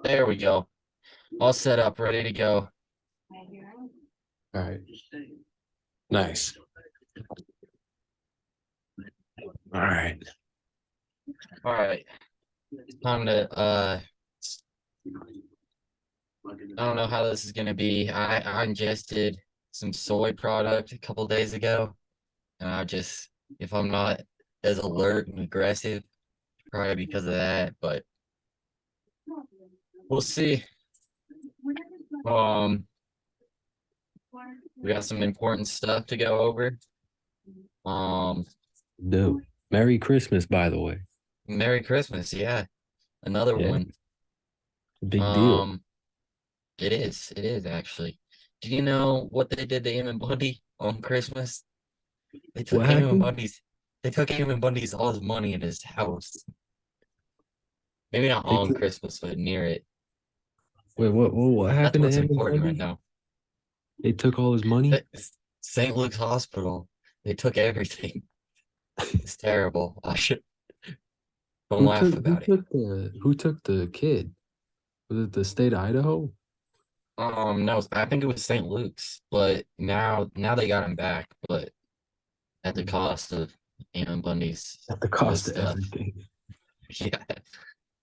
There we go. All set up, ready to go. All right. Nice. All right. All right. Time to I don't know how this is gonna be. I ingested some soy product a couple days ago, and I just if I'm not as alert and aggressive, probably because of that, but we'll see. Um, we got some important stuff to go over. Um, Dude, Merry Christmas, by the way. Merry Christmas, yeah. Another Yeah, one. big deal. Um, it is actually. Do you know what they did to Ammon Bundy on Christmas? They What took Ammon happened? Bundy's they took Ammon Bundy's all his money in his house. Maybe not They on took, Christmas, but near it. wait, what That's happened to what's Ammon important right Bundy? now. They took all his money. St. Luke's Hospital. They took everything. It's terrible. I should don't laugh about it. Who took the kid? Was it the state of Idaho? No, I think it was St. Luke's, but now they got him back, but at the cost of Ammon Bundy's At the all his cost of stuff. everything. Yeah,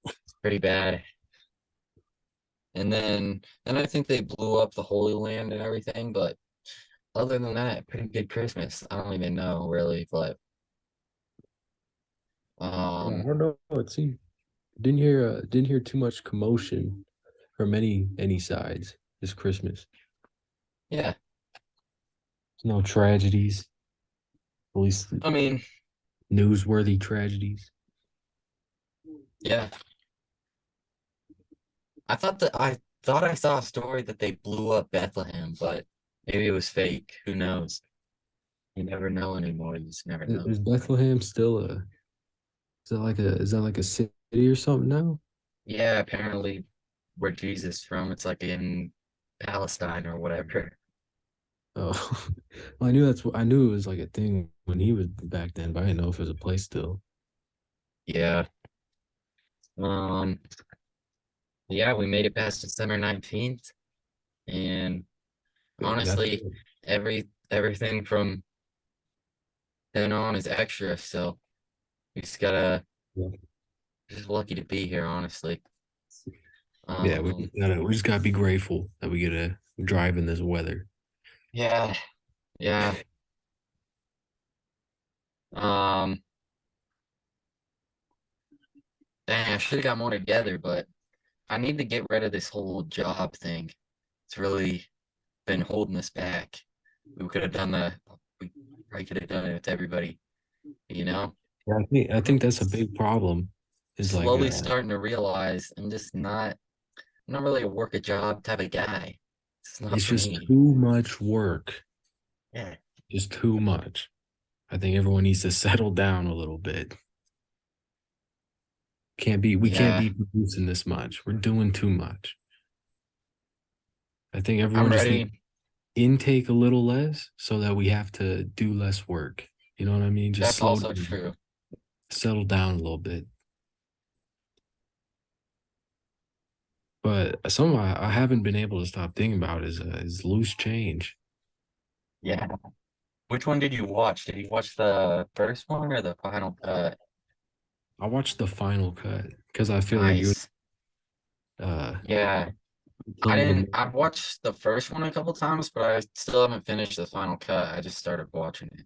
it's pretty bad. And then I think they blew up the Holy Land and everything, but other than that, pretty good Christmas. I don't even know really, but Yeah, I um don't know. It seemed didn't hear too much commotion from any sides this Christmas. yeah. No tragedies, at least I mean, newsworthy tragedies. yeah. I thought I saw a story that they blew up Bethlehem, but maybe it was fake. Who knows? You never know anymore. You just never know. Is Bethlehem still a is that like a city or something now? Yeah, apparently where Jesus from, it's like in Palestine or whatever. Oh, well, I knew I knew it was like a thing when he was back then, but I didn't know if it was a place still. Yeah. Um, yeah, we made it past December 19th. And Yeah, that's honestly, everything from then on is extra. So we just gotta yeah. just lucky to be here, honestly. Yeah, Um, we just gotta be grateful that we get to drive in this weather. yeah, yeah. Um, dang, I should have got more together, but I need to get rid of this whole job thing. It's really been holding us back. We could have done we probably could have done it with everybody, you know? Yeah, I think that's a big problem. Is like Slowly starting to realize I'm not really a work a job type of guy. It's not it's for just me. too much work, Yeah. just too much. I think everyone needs to settle down a little bit. We can't Yeah. be producing this much. We're doing too much. I think I'm everyone just needs ready. intake a little less so that we have to do less work. You know what I mean? Just That's slow also down, true. settle down a little bit. But something I haven't been able to stop thinking about is loose change. Yeah. Which one did you watch? Did you watch the first one or the final cut? I watched the final cut because I feel like you Nice. uh Yeah. some of the I've watched the first one a couple times, but I still haven't finished the final cut. I just started watching it.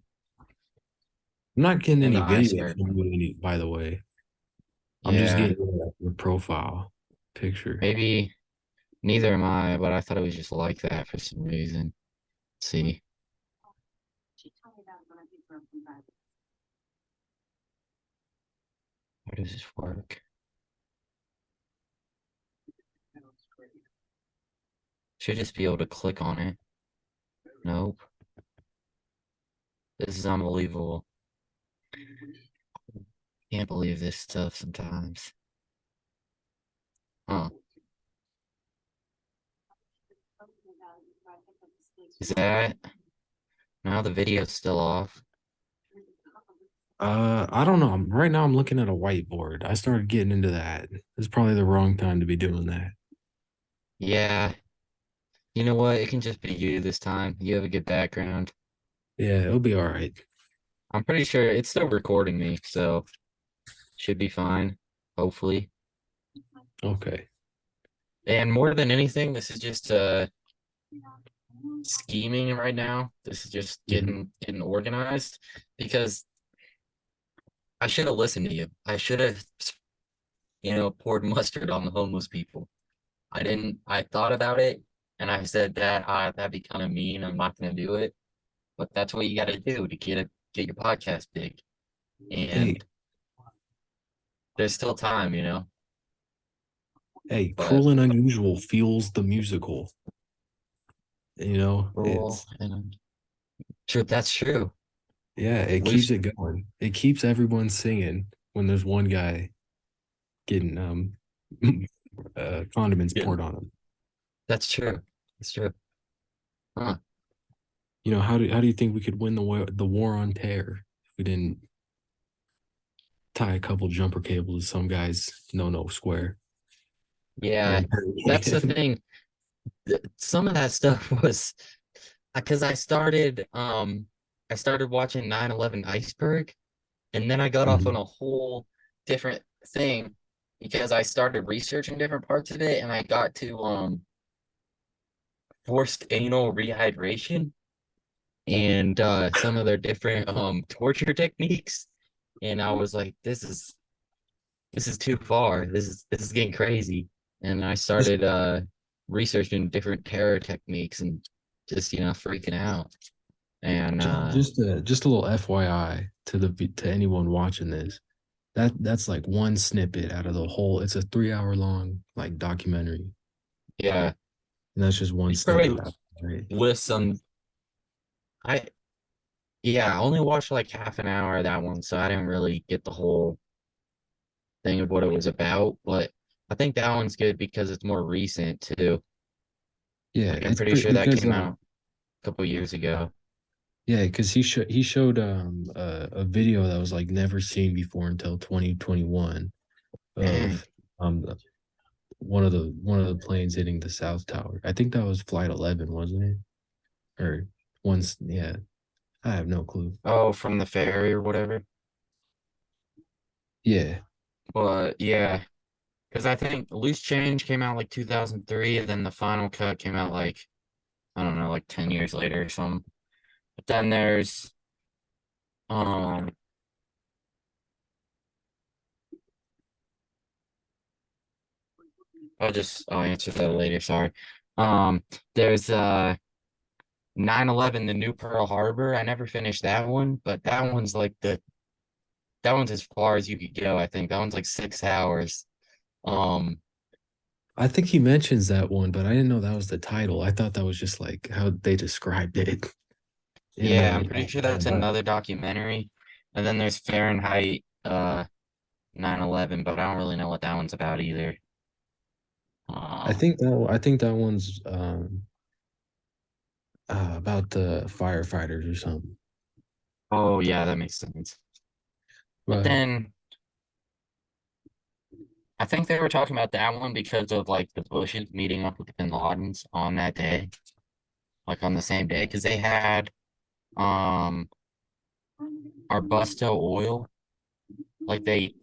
I'm not getting And any the video iceberg from one. you by the way. I'm just Yeah. getting your profile picture. Maybe neither am I, but I thought it was just like that for some reason. Let's see. How does this work? Should just be able to click on it. Nope. This is unbelievable. Can't believe this stuff sometimes. Huh. Is that now the video's still off? I don't know. Right now I'm looking at a whiteboard. I started getting into that. It's probably the wrong time to be doing that. Yeah, you know what? It can just be you this time. You have a good background. Yeah, it'll be all right. I'm pretty sure it's still recording me, so should be fine, hopefully. Okay. And more than anything, this is just scheming right now. This is just Mhm. getting organized because I should have listened to you. I should have, poured mustard on the homeless people. I didn't. I thought about it and I said that that'd be kind of mean. I'm not going to do it, but that's what you got to do to get your podcast big. Hey, And there's still time. hey, But Cruel and Unusual feels the musical. rule It's and true. That's true. yeah, it keeps Loose. it going. It keeps everyone singing when there's one guy getting condiments Yeah, poured on him. that's true. That's true. Huh. How do you think we could win the war on terror if we didn't tie a couple jumper cables to some guy's no square and Yeah, interrogate that's the him? thing. Some of that stuff was because I started watching 9/11 Iceberg, and then I got off on Mhm. a whole different thing because I started researching different parts of it, and I got to forced anal rehydration and some of their different torture techniques, and I was like, this is too far. This is getting crazy. And I Just started researching different terror techniques and just freaking out. And just a little FYI to anyone watching this. That's like one snippet out of the whole. It's a 3 hour long like documentary, yeah, and that's just one you snippet probably out. Right? list some. I Yeah, I only watched like half an hour of that one, so I didn't really get the whole thing of what it was about. But I think that one's good because it's more recent too. Yeah, Like I'm it's pretty pretty sure that because came out a couple years ago. yeah, because he showed a video that was like never seen before until 2021 Dang. of um one of the planes hitting the South Tower. I think that was Flight 11, wasn't it? Or once, yeah, I have no clue. Oh, from the ferry or whatever. Yeah, But yeah, because I think Loose Change came out like 2003, and then the final cut came out like, I don't know, like 10 years later or something. But then there's, um, I'll answer that later. Sorry. Um, there's 9/11, the new Pearl Harbor. I never finished that one, but that one's as far as you could go, I think. That one's like 6 hours. Um, I think he mentions that one, but I didn't know that was the title. I thought that was just like how they described it in yeah, I'm the pretty sure that's but another documentary. And then there's Fahrenheit 9/11, but I don't really know what that one's about either. Um, I think that one's about the firefighters or something. oh yeah, that makes sense. But But then I think they were talking about that one because of like the Bushes meeting up with the Bin Ladens on that day, like on the same day, because they had um Arbusto Oil, like they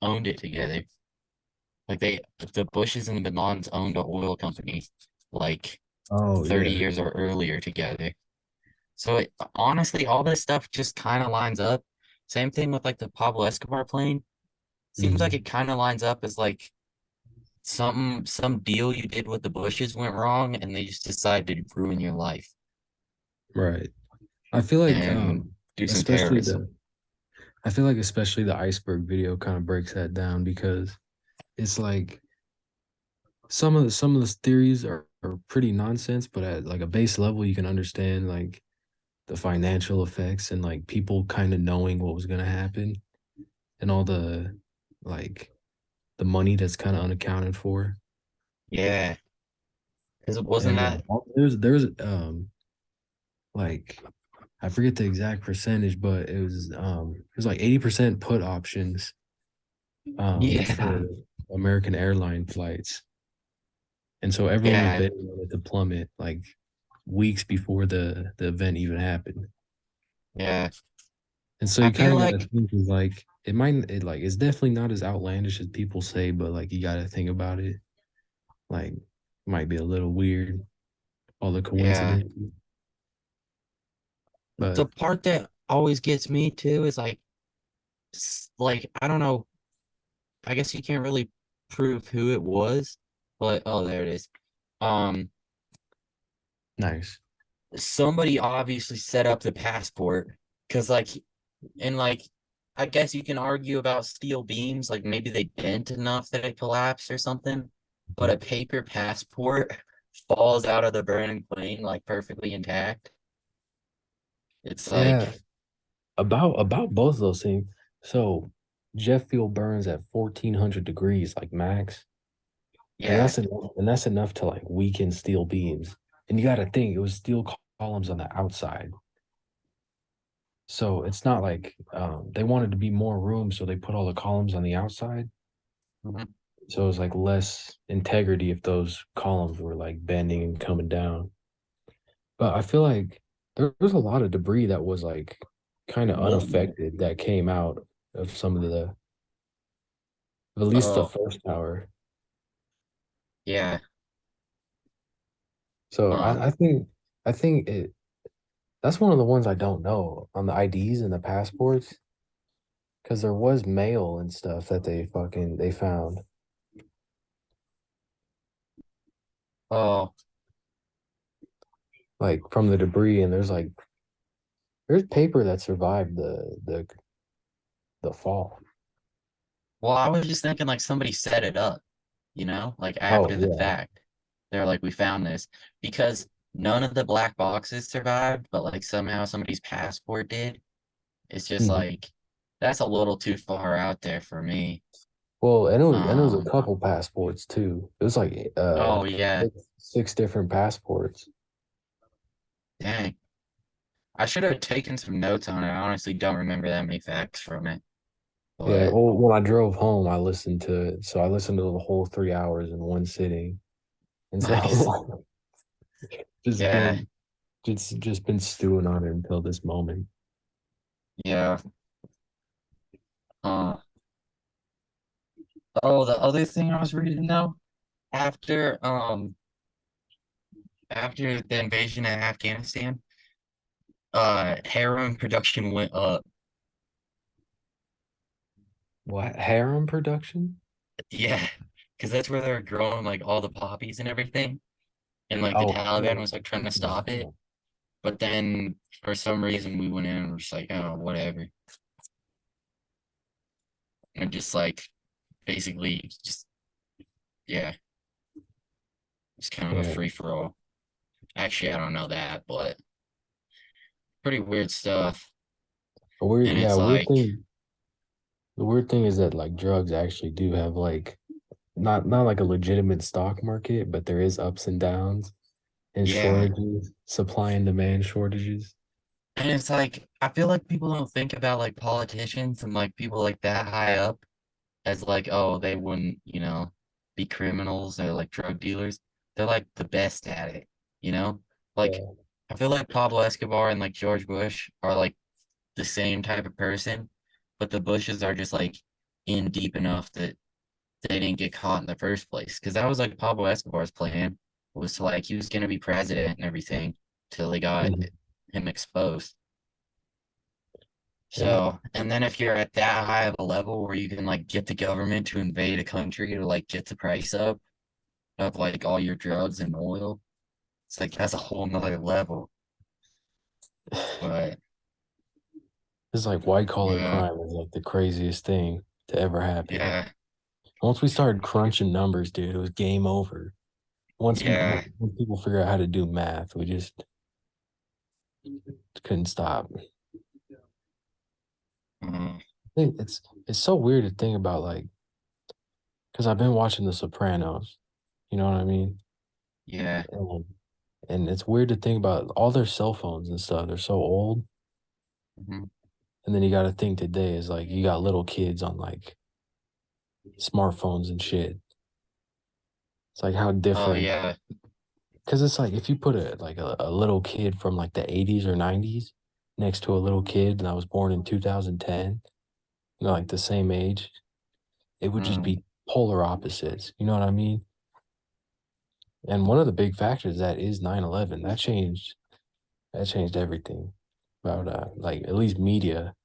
owned it together. Like the Bushes and the Bin Ladens owned an oil company like oh 30 yeah. years or earlier together. So honestly, all this stuff just kind of lines up. Same thing with like the Pablo Escobar plane. Seems like Mhm. it kind of lines up as like some deal you did with the Bushes went wrong, and they just decided to ruin your life Right. I feel like and do some especially terrorism. the I feel like especially the iceberg video kind of breaks that down because it's like some of the theories are pretty nonsense, but at like a base level you can understand like the financial effects and like people kind of knowing what was gonna happen and all the like the money that's kind of unaccounted for. Yeah, because it wasn't And that. there's like I forget the exact percentage, but it was like 80% put options for Yeah, American airline flights. And so everyone was yeah, betting on it to plummet like weeks before the event even happened. yeah. And so I you kind feel of got to like, think is like it like it's definitely not as outlandish as people say, but like you got to think about it. Like it might be a little weird, all the yeah. coincidences. The But part that always gets me too is like, like I don't know. I guess you can't really prove who it was, but oh, there it is. Um, nice. somebody obviously set up the passport because, like, and like, I guess you can argue about steel beams, like maybe they bent enough that it collapsed or something, but a paper passport falls out of the burning plane like perfectly intact. It's Yeah, like, about both of those things. So jet fuel burns at 1400 degrees, like max, and yeah, that's enough to like weaken steel beams. And you got to think it was steel columns on the outside. So it's not like they wanted to be more room, so they put all the columns on the outside. mhm. So it was like less integrity if those columns were like bending and coming down. But I feel like there was a lot of debris that was like kind of unaffected that came out of some of at least the Oh, first tower. yeah, So huh. I think that's one of the ones I don't know on the IDs and the passports because there was mail and stuff that they found. Oh, Like from the debris, and there's paper that survived the fall. well, I was just thinking like somebody set it up, like Oh after the yeah. fact. They're like, we found this because none of the black boxes survived, but like somehow somebody's passport did. It's just Mhm. like that's a little too far out there for me. Well, and it was a Um, couple passports too. It was like oh yeah, six different passports. dang. I should have taken some notes on it. I honestly don't remember that many facts from it. Yeah. But Well, when I drove home, I listened to it. So I listened to the whole 3 hours in one sitting, and nice. so just Yeah, been just been stewing on it until this moment. yeah. Uh, oh, the other thing I was reading though, after um after the invasion of Afghanistan, heroin production went up. What harem production? Yeah, because that's where they're growing like all the poppies and everything. And like the Oh, Taliban was like trying to stop it. yeah, But then for some reason we went in and we're just like, oh, whatever. And just like basically just yeah, it's kind of a yeah. free for all. Actually, I don't know that, but pretty weird stuff. A weird, And yeah. it's Weird like, thing. The weird thing is that like drugs actually do have like not like a legitimate stock market, but there is ups and downs and yeah. shortages, supply and demand shortages. And it's like I feel like people don't think about like politicians and like people like that high up as like, oh, they wouldn't, be criminals or like drug dealers. They're like the best at it, you know? Like Yeah, I feel like Pablo Escobar and like George Bush are like the same type of person, but the Bushes are just like in deep enough that they didn't get caught in the first place. Because that was like Pablo Escobar's plan was to like he was gonna be president and everything till they got mhm, him exposed. yeah. So, and then if you're at that high of a level where you can like get the government to invade a country to like get the price up of like all your drugs and oil, it's like that's a whole nother level. But It's like white collar yeah, crime is like the craziest thing to ever happen. yeah, Once we started crunching numbers, dude, it was game over. yeah. When people figure out how to do math, we just couldn't stop. Mm, It's so weird to think about, like, because I've been watching The Sopranos. You know what I mean? yeah. And, and it's weird to think about all their cell phones and stuff. They're so old. Mhm. And then you got to think today is like you got little kids on like smartphones and shit. It's like how Oh different. yeah. Because it's like if you put a little kid from like the 80s or 90s next to a little kid that was born in 2010, like the same age, it would just Mm, be polar opposites. You know what I mean? And one of the big factors that is 9/11. That changed everything about like at least media,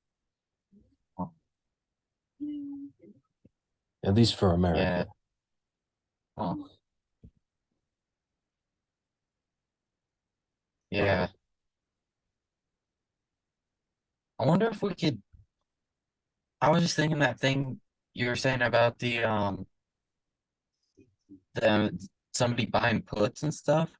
oh, at least for yeah. America. Oh, But yeah. I wonder if we could. I was just thinking that thing you were saying about the somebody buying puts and stuff.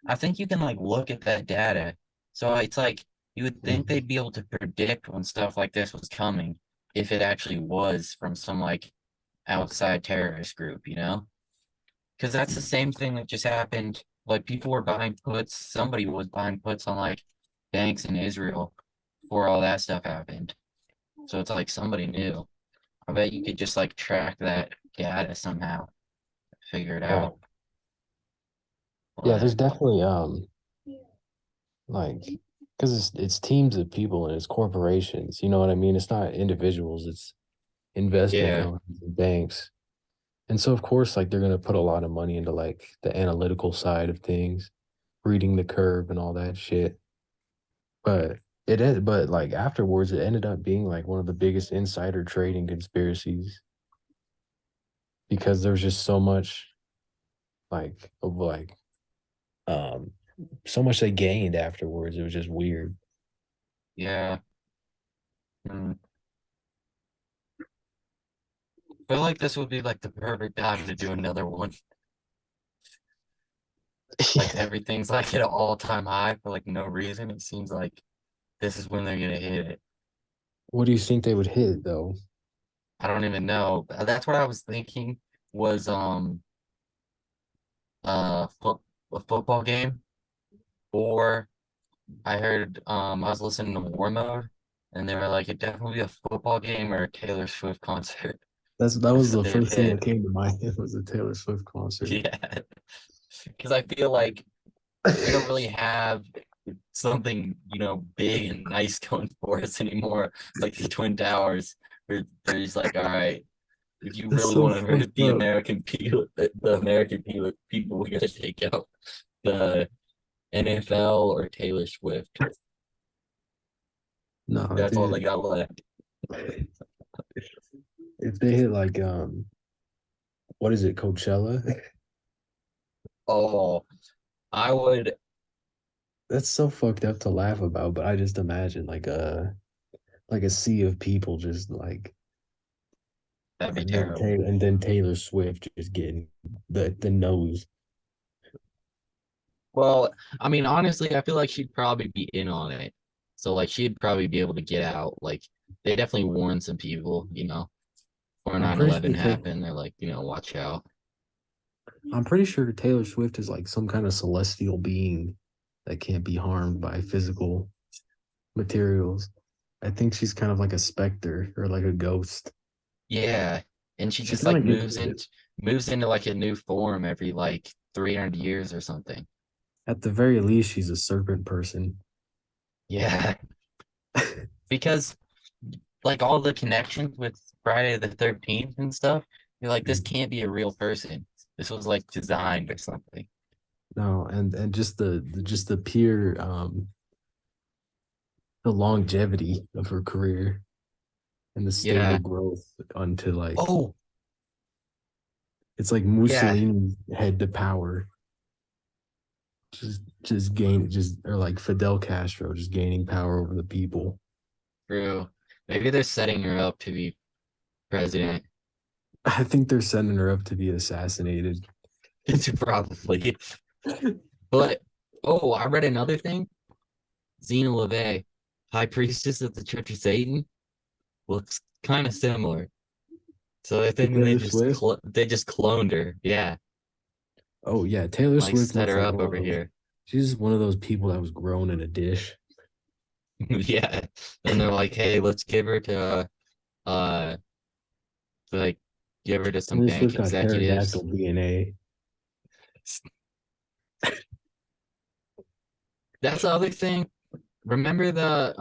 I think you can like look at that data. So it's like you would think mm, they'd be able to predict when stuff like this was coming if it actually was from some like outside terrorist group, you know? Because that's the same thing that just happened. Like people were buying puts, somebody was buying puts on like banks in Israel before all that stuff happened. So it's like somebody knew. I bet you could just like track that data somehow, figure it right. out. Yeah, But there's definitely like because it's teams of people and it's corporations. You know what I mean? It's not individuals. It's investment yeah, companies and banks. And so of course, like they're gonna put a lot of money into like the analytical side of things, reading the curve and all that shit. But but like afterwards, it ended up being like one of the biggest insider trading conspiracies because there's just so much like of like um so much they gained afterwards. It was just weird. yeah. Mm. Feel like this would be like the perfect time to do another one. Like everything's like at an all-time high for like no reason. It seems like this is when they're gonna hit it. What do you think they would hit though? I don't even know. That's what I was thinking was fo a football game, or I heard I was listening to War Mode and they were like it'd definitely be a football game or a Taylor Swift concert. That That's was what the they'd first thing hit. that came to mind. It was a Taylor Swift concert. Yeah. Because I feel like we don't really have something, big and nice going for us anymore. Like the Twin Towers, where they're just like, all right, if you That's really so want to hurt fucked the up. American people, we gotta take out the NFL or Taylor Swift. No, That's all they dude. got left. If they hit like what is it, Coachella? Oh, I would. That's so fucked up to laugh about, but I just imagine like a sea of people just like That'd be and then terrible. Taylor Swift just getting the nose. Well, I mean, honestly, I feel like she'd probably be in on it. So like she'd probably be able to get out. Like they definitely warned some people, before I'm nine pretty eleven sure happened. They're like, watch out. I'm pretty sure Taylor Swift is like some kind of celestial being that can't be harmed by physical materials. I think she's kind of like a specter or like a ghost. Yeah. And she She just kind like of gives moves into like a new form every like 300 years or something. at the very least she's a serpent person. Yeah. Because like all the connections with Friday the 13th and stuff, you're like, this can't be a real person. This was like designed or something. No, and just just the pure the longevity of her career and the stable Yeah. growth onto like Oh, it's like yeah. Mussolini head to power. Just gain just or like Fidel Castro just gaining power over the people. True. Maybe they're setting her up to be president. I think they're sending her up to be assassinated. It's probably. But oh, I read another thing. Xena LaVey, High Priestess of the Church of Satan, looks kind of similar. So they're To thinking Taylor Swift. they just cloned her. Yeah, Oh yeah, Taylor like Swift set looks her like up one of over those. here. She's one of those people that was grown in a dish. Yeah. And they're like, hey, let's give her uh like give her to some And this bank shit's got executives. pterodactyl DNA. That's the other thing. Remember the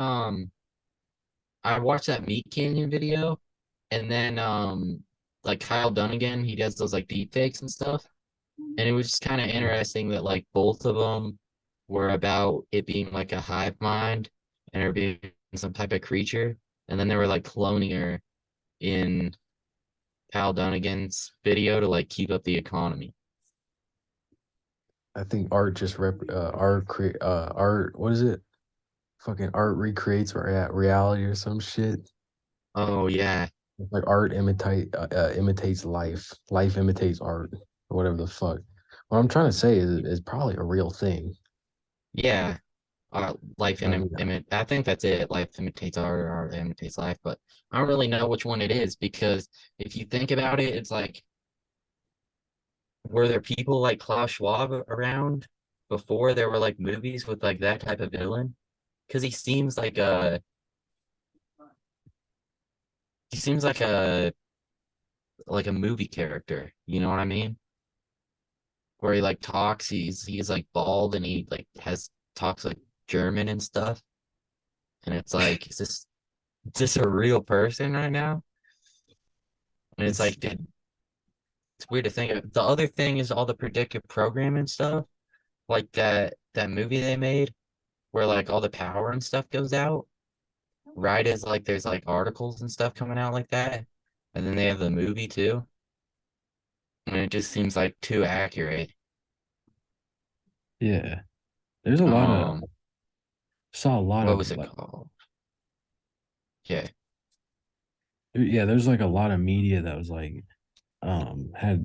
I watched that Meat Canyon video, and then like Kyle Dunnigan, he does those like deep fakes and stuff. And it was just kind of interesting that like both of them were about it being like a hive mind and her being some type of creature. And then they were like cloning her in Kyle Dunnigan's video to like keep up the economy. I think art just art, what is it? Fucking art recreates reality or some shit. Oh yeah. It's like art imitates life. Life imitates art or whatever the fuck. What I'm trying to say is probably a real thing. Yeah. Life I mean, I think that's it. Life imitates art, or art imitates life, but I don't really know which one it is because if you think about it, it's like were there people like Klaus Schwab around before there were like movies with like that type of villain? Because he seems like a movie character. You know what I mean? Where he like talks, he's like bald and he like has talks like German and stuff. And it's like, is this a real person right now? And it's it's like, it's weird to think of. The other thing is all the predictive programming stuff, like that movie they made where like all the power and stuff goes out. Right as like there's like articles and stuff coming out like that. And then they have the movie too. And it just seems like too accurate. yeah. There's a lot of Um, saw a lot what of was it like called? Yeah. yeah, there's like a lot of media that was like had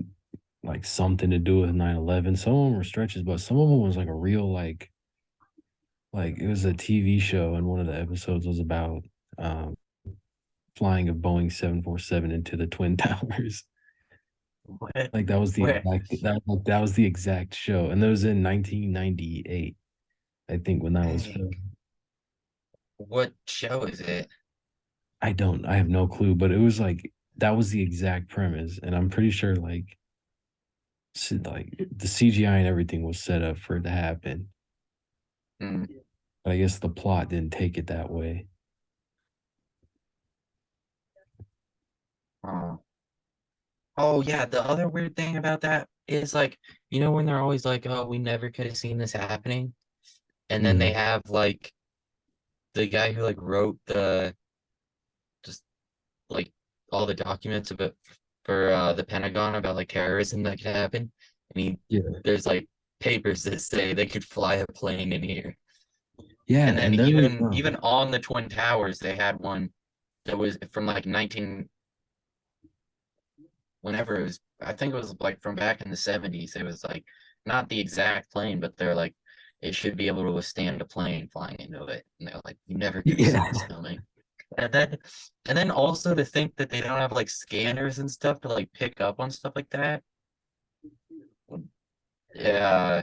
like something to do with 9/11. Some of them were stretches, but some of them was like a real like it was a TV show and one of the episodes was about um flying a Boeing 747 into the Twin Towers. What? Like that was the Where? exact that was the exact show. And that was in 1998, I think, when that was Dang. filmed. What show is it? I have no clue, but it was like that was the exact premise. And I'm pretty sure like the CGI and everything was set up for it to happen. Hmm. But I guess the plot didn't take it that way. Oh. Oh yeah, the other weird thing about that is like, you know, when they're always like, oh, we never could have seen this happening. And then they Mhm. have like the guy who like wrote the just like all the documents about for the Pentagon about like terrorism that could happen. And Yeah. there's like papers that say they could fly a plane in here. Yeah, And then and there was even on the Twin Towers, they had one that was from like 19 whenever it was, I think it was like from back in the 70s. It was like not the exact plane, but they're like it should be able to withstand a plane flying into it. And they're like, you never could have seen this yeah. coming. And then also to think that they don't have like scanners and stuff to like pick up on stuff like that. Yeah,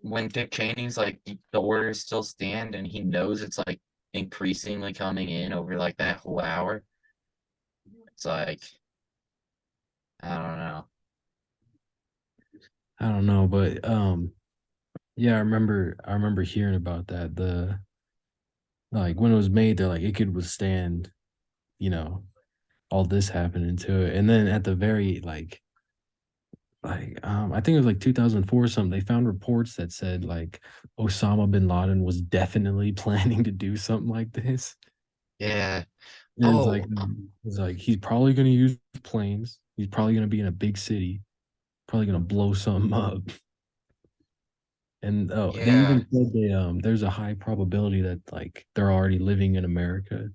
when Dick Cheney's like the orders still stand and he knows it's like increasingly coming in over like that whole hour. It's like I don't know. I don't know, but yeah, I remember hearing about that. The like when it was made, they're like it could withstand, you know, all this happening to it. And then at the very I think it was like 2004 or something, they found reports that said like Osama bin Laden was definitely planning to do something like this. Yeah. And Oh, it's like he's probably gonna use planes. He's probably gonna be in a big city, probably gonna blow something up. And oh, they even yeah. said there's a high probability that like they're already living in America.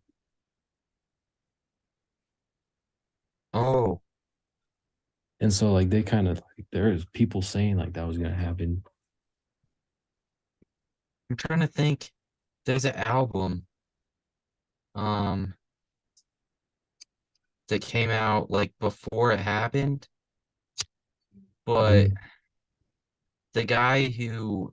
Oh, And so like they kind of like there's people saying like that was gonna happen. I'm trying to think. There's an album um that came out like before it happened, but Mhm. the guy who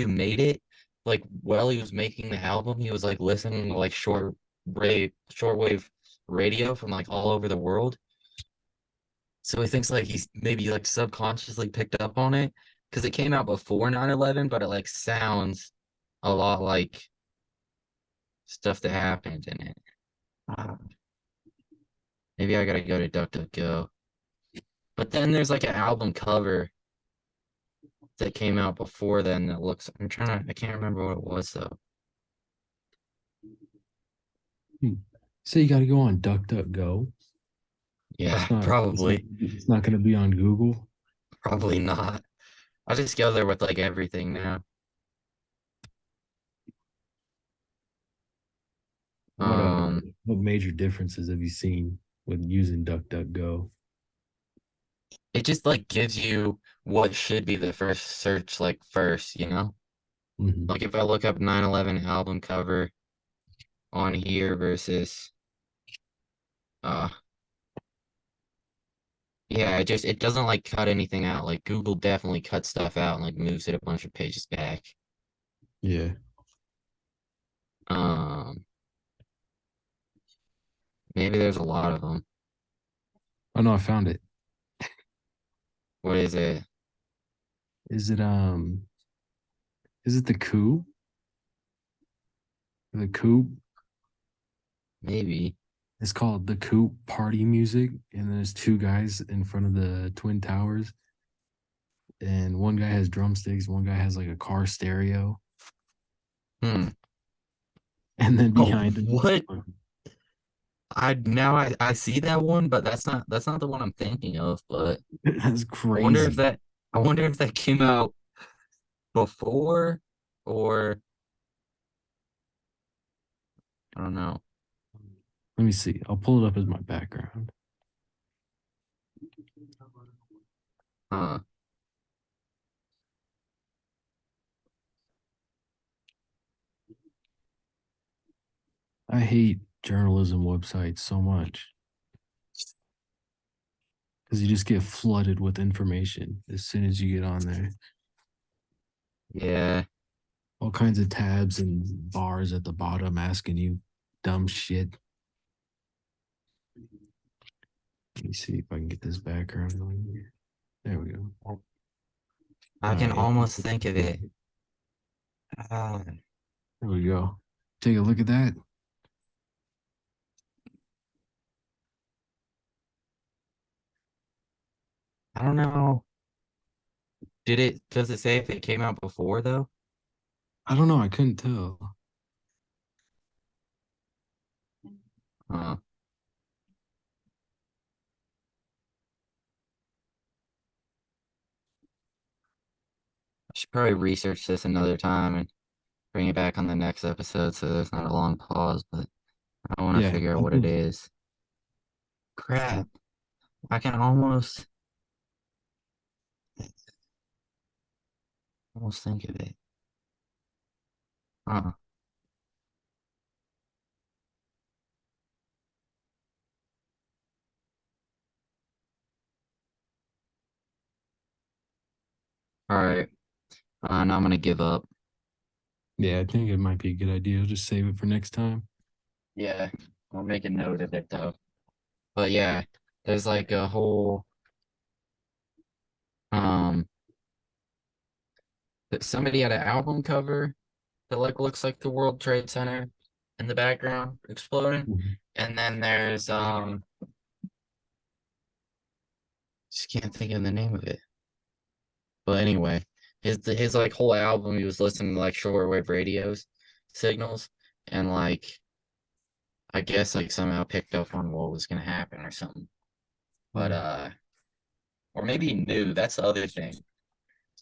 made it like while he was making the album, he was like listening to like shortwave radio from like all over the world. So he thinks like he's maybe like subconsciously picked up on it because it came out before 9/11, but it like sounds a lot like stuff that happened in it. Ah, maybe I gotta go to DuckDuckGo. But then there's like an album cover that came out before then that looks, I can't remember what it was though. Hmm. So you got to go on DuckDuckGo. Yeah, It's not. It's not. probably, It's not going to be on Google. probably not. I'll just go there with like everything now. What Um, what major differences have you seen with using DuckDuckGo? it just like gives you what should be the first search like first, you know? Hmm. Like if I look up 9/11 album cover on here versus uh yeah, it doesn't like cut anything out. Like Google definitely cuts stuff out and like moves it a bunch of pages back. Yeah. Um, maybe there's a lot of them. Oh no, I found it. What is it? Is it is it the coup? The coup? Maybe. It's called the coup party music, and there's two guys in front of the twin towers, and one guy has drumsticks, one guy has like a car stereo, Hmm. and then Oh, behind him, what? I see that one, but that's not the one I'm thinking of. But that's I wonder if crazy. that I wonder if that came out before or I don't know. Let me see. I'll pull it up as my background. Huh. I hate journalism websites so much because you just get flooded with information as soon as you get on there. Yeah. All kinds of tabs and bars at the bottom asking you dumb shit. Let me see if I can get this background on here. There we go. All I can right. almost think of it. Ah, There we go. Take a look at that. I don't know. Does it say if it came out before though? I don't know. I couldn't tell. Huh. I should probably research this another time and bring it back on the next episode so there's not a long pause, but I want to Yeah. figure out I what it think, is. Crap. I can almost think of it. Huh. All right. Now I'm gonna give up. yeah, I think it might be a good idea. Just save it for next time. Yeah. I'll make a note of it though. But yeah, there's like a whole um somebody had an album cover that like looks like the World Trade Center in the background exploding. Mhm. And then there's just can't think of the name of it. But anyway, his like whole album he was listening to like shortwave radios signals and like I guess like somehow picked up on what was gonna happen or something. But Mm. or maybe he knew. That's the other thing.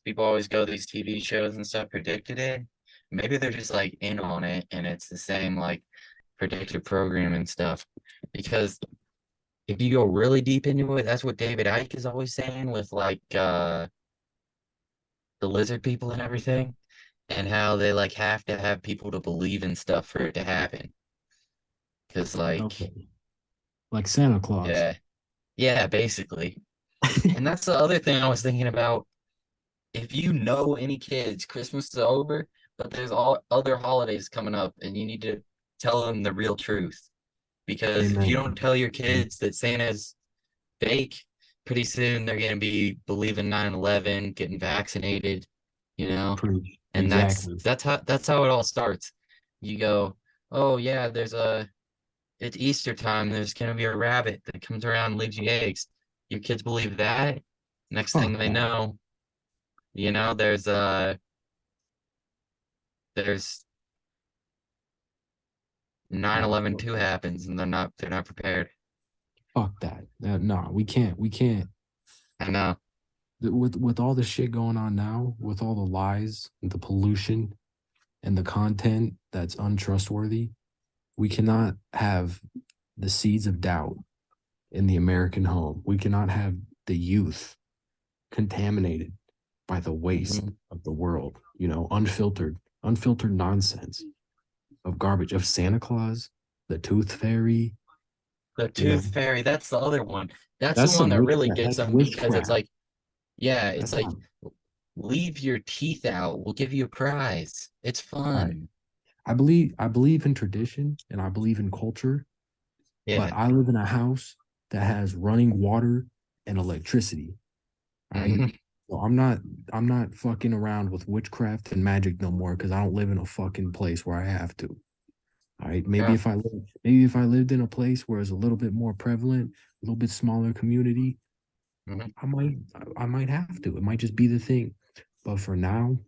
People always go to these TV shows and stuff predicted it. Maybe they're just like in on it and it's the same like predictive program and stuff. Because if you go really deep into it, that's what David Icke is always saying with like the lizard people and everything, and how they like have to have people to believe in stuff for it to happen. Because like, Okay. Like Santa Claus. yeah, yeah, basically. And that's the other thing I was thinking about. If you know any kids, Christmas is over, but there's all other holidays coming up, and you need to tell them the real truth. Because if you Amen. don't tell your kids that Santa's fake, pretty soon they're gonna be believing 9/11, getting vaccinated, you know? Preach. And that's Exactly. that's how that's how it all starts. You go, oh yeah, it's Easter time, there's gonna be a rabbit that comes around and leaves you eggs. Your kids believe that. Next thing Fuck they that. know, there's Nah, 9/11 2 happens and they're not prepared. fuck that. Nah, we can't. We can't. I know. With all the shit going on now, with all the lies, the pollution, and the content that's untrustworthy, we cannot have the seeds of doubt in the American home. We cannot have the youth contaminated by the waste Mhm. of the world, unfiltered nonsense of garbage, of Santa Claus, the tooth fairy, The you know. tooth fairy, that's the other one. That's the That's one some that really witchcraft. gets That's them because it's witchcraft. like, yeah, it's That's like not leave your teeth out. We'll give you a prize. It's right. fun. I believe in tradition and I believe in culture, but Yeah. I live in a house that has running water and electricity. All right. Hmm. So I'm not fucking around with witchcraft and magic no more because I don't live in a fucking place where I have to. All right. Yeah. Maybe if I lived in a place where it's a little bit more prevalent, a little bit smaller community, Hmm. I might have to. It might just be the thing. But for now,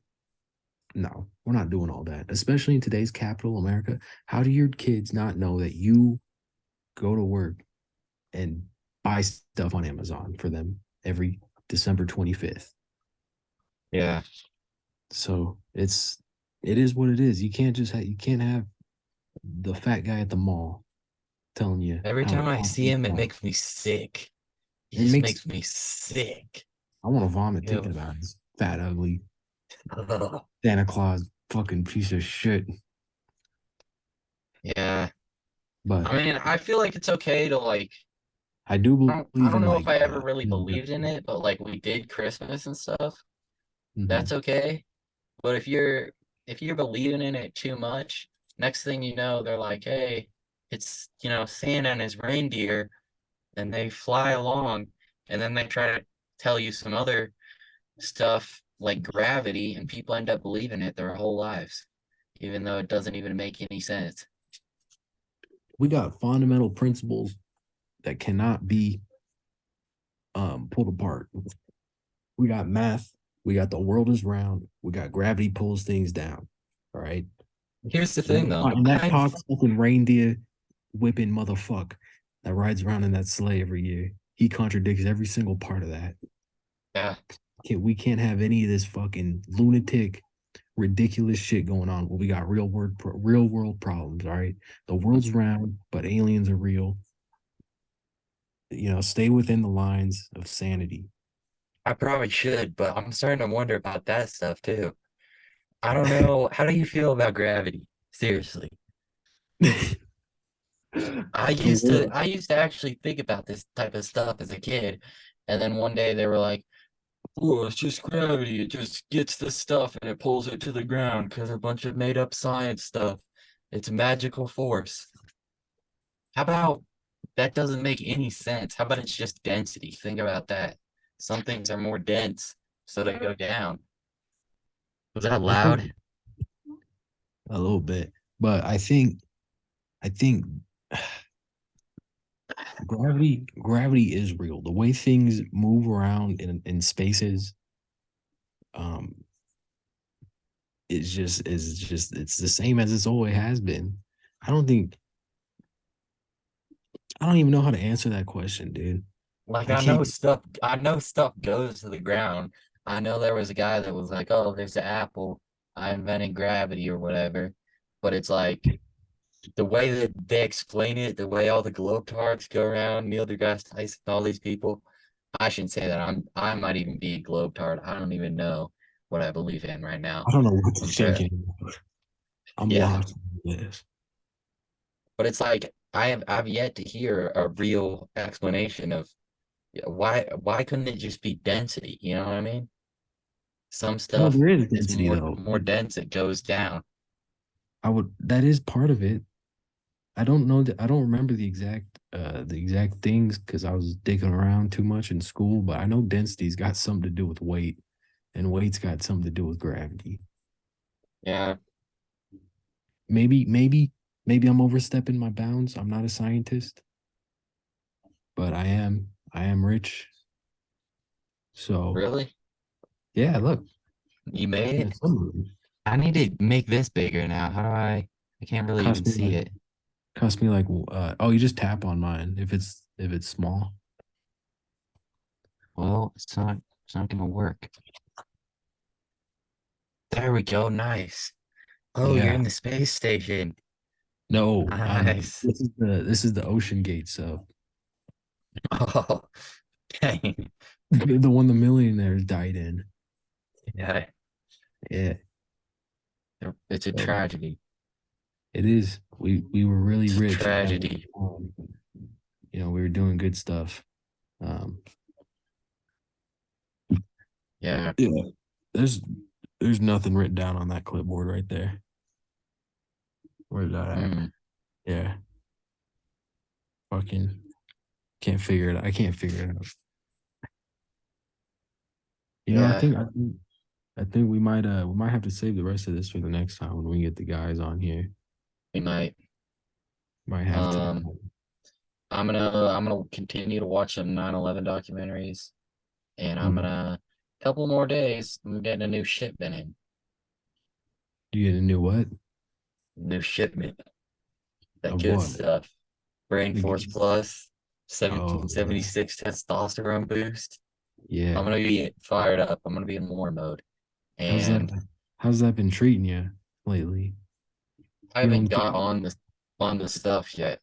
no, we're not doing all that. Especially in today's capital, America. How do your kids not know that you go to work and buy stuff on Amazon for them every December 25th? Yeah. So it is what it is. You can't have the fat guy at the mall telling you Every how to time I count see your him, it stuff. makes me sick. He It just makes makes me sick. I want to vomit You thinking know? about it. This fat, ugly Santa Claus fucking piece of shit. Yeah. But I mean, I feel like it's okay to like I do I believe don't in know if like I ever really the believed in it, but like we did Christmas and stuff. That's mhm. okay. But if you're believing in it too much, next thing you know, they're like, hey, it's Santa and his reindeer, and they fly along, and then they try to tell you some other stuff like gravity, and people end up believing it their whole lives, even though it doesn't even make any sense. We got fundamental principles that cannot be pulled apart. We got math, we got the world is round, we got gravity pulls things down. All right. Here's the And thing, though. that cocksucking reindeer whipping motherfucker that rides around in that sleigh every year. He contradicts every single part of that. Yeah, We can't have any of this fucking lunatic, ridiculous shit going on. Well, we got real world problems. All right, the world's round, but aliens are real. Stay within the lines of sanity. I probably should, but I'm starting to wonder about that stuff too. I don't know. How do you feel about gravity? Seriously. I The used to world, I used to actually think about this type of stuff as a kid. And then one day they were like, "Oh, it's just gravity. It just gets the stuff and it pulls it to the ground because a bunch of made up science stuff. It's a magical force." How about that doesn't make any sense? How about it's just density? Think about that. Some things are more dense, so they go down. Was that I think loud? a little bit, but I think gravity is real. The way things move around in spaces, um, it's the same as it's always has been. I don't think I don't even know how to answer that question, dude. Like I can't. I know stuff goes to the ground. I know there was a guy that was like, "Oh, there's an apple. I invented gravity or whatever." But it's like the way that they explain it, the way all the globetrotters go around, Neil deGrasse Tyson, all these people. I shouldn't say that. I might even be a globetard. I don't even know what I believe in right now. I don't know what to I'm think for anymore. I'm Yeah, lost in this. but it's like I've yet to hear a real explanation of why couldn't it just be density? You know what I mean? Some No, stuff there is is density though. more dense, it goes down. That is part of it. I don't know that I don't remember the exact things because I was digging around too much in school, but I know density's got something to do with weight, and weight's got something to do with gravity. Yeah, Maybe I'm overstepping my bounds. I'm not a scientist, but I am rich. So really? yeah, look, You made yeah, it? I need to make this bigger now. How do I can't really even cost me see like it. oh, you just tap on mine if it's small. Well, it's not gonna work. There we go. Nice. Oh, you're Yeah. in the space station. No, Nice. this is the Ocean Gate sub. Oh, dang. The one the millionaires died in. Yeah, Yeah. it's a So tragedy. it is. We were really It's a rich and tragedy. we were doing good stuff. Um Yeah. yeah. There's there's nothing written down on that clipboard right there. Where's that at? Mm, Yeah. Fucking can't figure it. I can't figure it out. yeah. I think we might have to save the rest of this for the next time when we get the guys on here. We might. Might have to. Um, I'm gonna continue to watch some 9/11 documentaries, and I'm Mm. gonna couple more days. I'm getting a new shipment in. You get a new what? New shipment. That Of good what? stuff. Brain The Force kids. Plus, Oh yeah. 1776 testosterone boost. I'm Yeah. gonna be fired up. I'm gonna be in war mode. How's that And how's that been treating you lately? I You haven't don't got think on the stuff yet.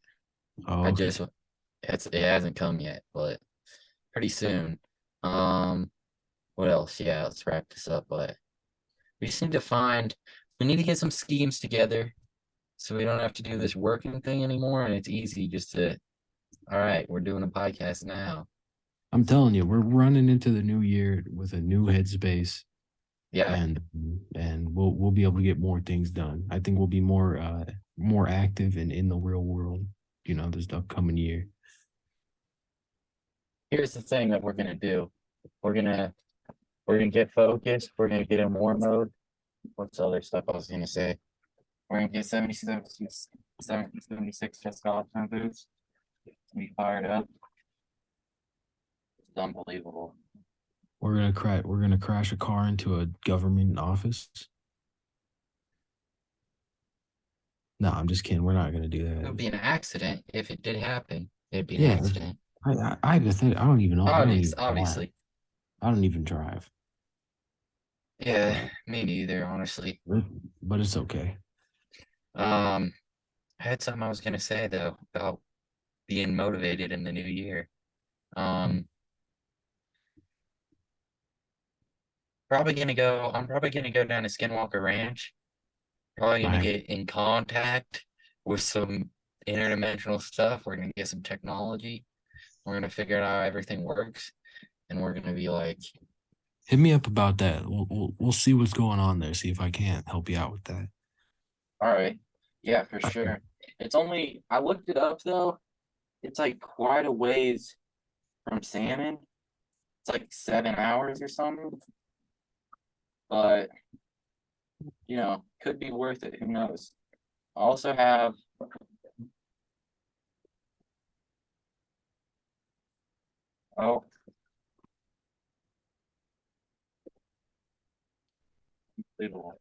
oh I okay. just it hasn't come yet, but pretty soon. Um, what else? Yeah, let's wrap this up. But we just need to we need to get some schemes together so we don't have to do this working thing anymore. And it's easy just to, all right, we're doing a podcast now. I'm telling you, we're running into the new year with a new headspace Yeah. and we'll be able to get more things done. I think we'll be more active and in the real world, this upcoming year. Here's the thing that we're gonna do. We're gonna we're gonna get focused. We're gonna get in war mode. What's the other stuff I was gonna say? We're gonna get 76 testosterone boost. Be fired up. It's unbelievable. We're gonna crash a car into a government office. No, I'm just kidding. We're not gonna do It would that. be an accident if it did happen. It'd be an Yeah, accident. I just think I don't even know. I don't even drive. Obviously. I don't even drive. Yeah, But me neither, honestly. but it's okay. Um, I had something I was gonna say though about being motivated in the new year. Um, I'm probably gonna go down to Skinwalker Ranch. Probably gonna I get in contact with some interdimensional stuff. We're gonna get some technology. We're gonna figure out how everything works, and we're gonna be like, hit me up about that. We'll see what's going on there. See if I can't help you out with that. all right, yeah, for sure. I looked it up though. It's like quite a ways from Salmon. It's like 7 hours or something, but could be worth it. Who knows? I also have, oh, the All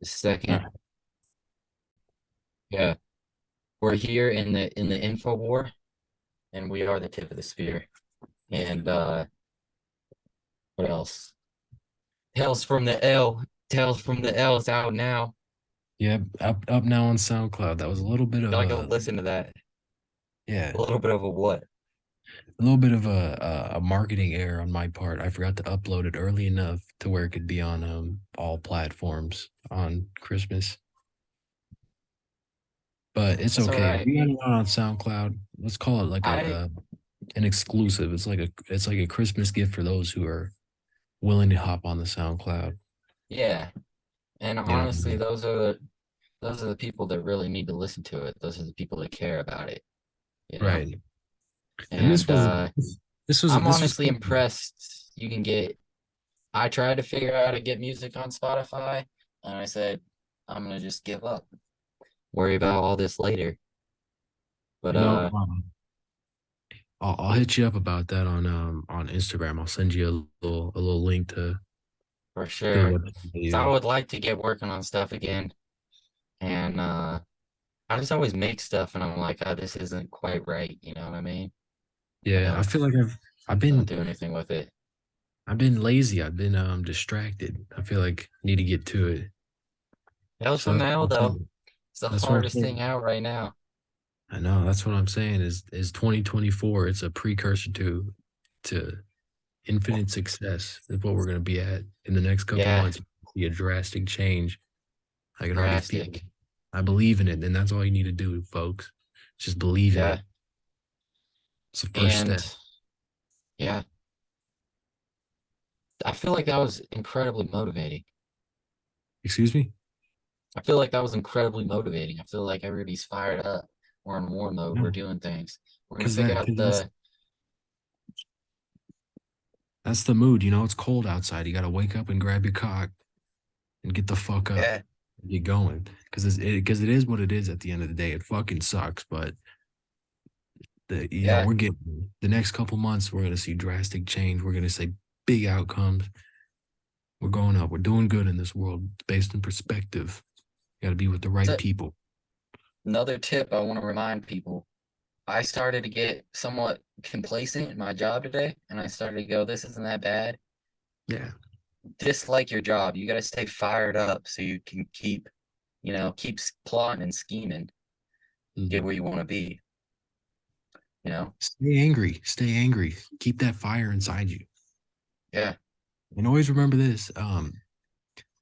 second. right. Yeah, we're here in the info war, and we are the tip of the spear. And what else? Tales from the L. Tales from the L is out now. Yeah, up now on SoundCloud. That was a little bit of Gotta go a listen to that. yeah, A little bit of a what? a little bit of a marketing error on my part. I forgot to upload it early enough to where it could be on all platforms on Christmas. but it's That's all okay. right. We got it out on SoundCloud. Let's call it like I an exclusive. It's like a Christmas gift for those who are willing to hop on the SoundCloud. yeah, and You know what I honestly, mean? those are the people that really need to listen to it. Those are the people that care about it, you know. Right. And And I'm this was honestly impressed. You can get. I tried to figure out how to get music on Spotify, and I said, I'm gonna just give up. Worry about all this later. But you know I'll hit you up about that on Instagram. I'll send you a little link for to the sure. website So I video. would like to get working on stuff again, and I just always make stuff, and I'm like, oh, this isn't quite right. You know what I mean? I Yeah, I don't feel like I've don't been do anything with it. I've been lazy. I've been distracted. I feel like I need to get to it. Hell for So now, though, it's the that's what I'm hardest thing saying. out right now. I know that's what I'm saying is 2024. It's a precursor to infinite success is what we're gonna be at in the next couple Yeah, months. See a drastic change. I can already feel it. drastic. I believe in it, and that's all you need to do, folks. Just believe in Yeah, it. It's the first and step. yeah, I feel like that was incredibly motivating. Excuse me? I feel like that was incredibly motivating. I feel like everybody's fired up. We're in war mode. We're No, doing things. We're gonna because figure out the that's the mood. You know, it's cold outside. You got to wake up and grab your cock and get the fuck up yeah, and get going. Because it is what it is at the end of the day. It fucking sucks, but yeah, we're getting the next couple months. We're gonna see drastic change. We're gonna see big outcomes. We're going up. We're doing good in this world based in perspective. You got to be with the right so people. another tip I want to remind people. I started to get somewhat complacent in my job today, and I started to go, this isn't that bad. Yeah. Dislike your job. You got to stay fired up so you can keep plotting and scheming, get Mhm. where you want to be, you know? Stay angry. Stay angry. Keep that fire inside you. Yeah, And always remember this.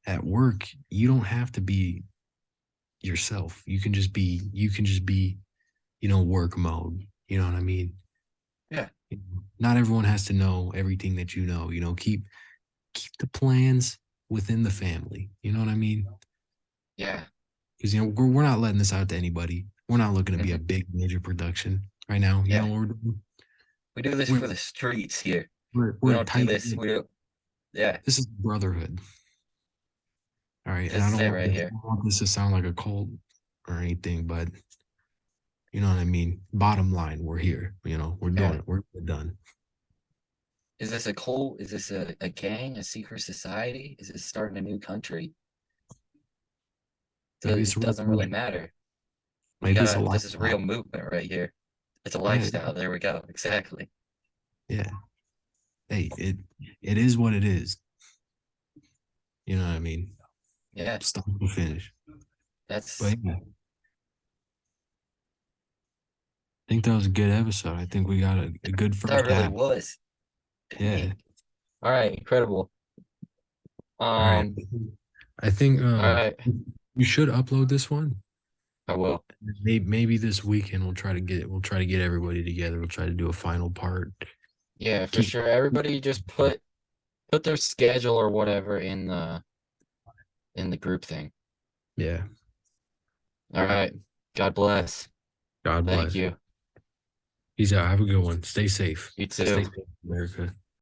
At work, you don't have to be yourself. You can just be, work mode. You know what I mean? yeah, Not everyone has to know everything that you know. Keep the plans within the family. You know what I mean? yeah. Because we're not letting this out to anybody. We're not looking to be a Hmm. big major production right now. You know Yeah. what we're doing? We do this We're for the streets here. We we're a don't do tight this. knit. We don't, yeah, This is brotherhood. All right. And this is it right I here. don't want this to sound like a cult or anything, but you know what I mean? Bottom line, we're here. We're doing Yeah. it. We're done. Is this a cult? Is this a gang, a secret society? Is this starting a new country? So Maybe it's a it doesn't really revolution. matter. Maybe it's a This is a lifestyle. real movement right here. It's a Yeah. lifestyle. There we go. Exactly. Yeah. Hey, it is what it is. You know what I mean? Yeah. Start to finish. That's, But yeah, I think that was a good episode. I think we got a good that first really half. was. Yeah. Dang. All right. Incredible. All right. Um, I think all right. you should upload this one. I will. Maybe this weekend we'll try to get everybody together. We'll try to do a final part. Yeah, for Keep sure. Everybody just put their schedule or whatever in the group thing. Yeah. All right. God bless. God Thank bless. you. Peace out. Have a good one. Stay safe. You Stay too. safe, America.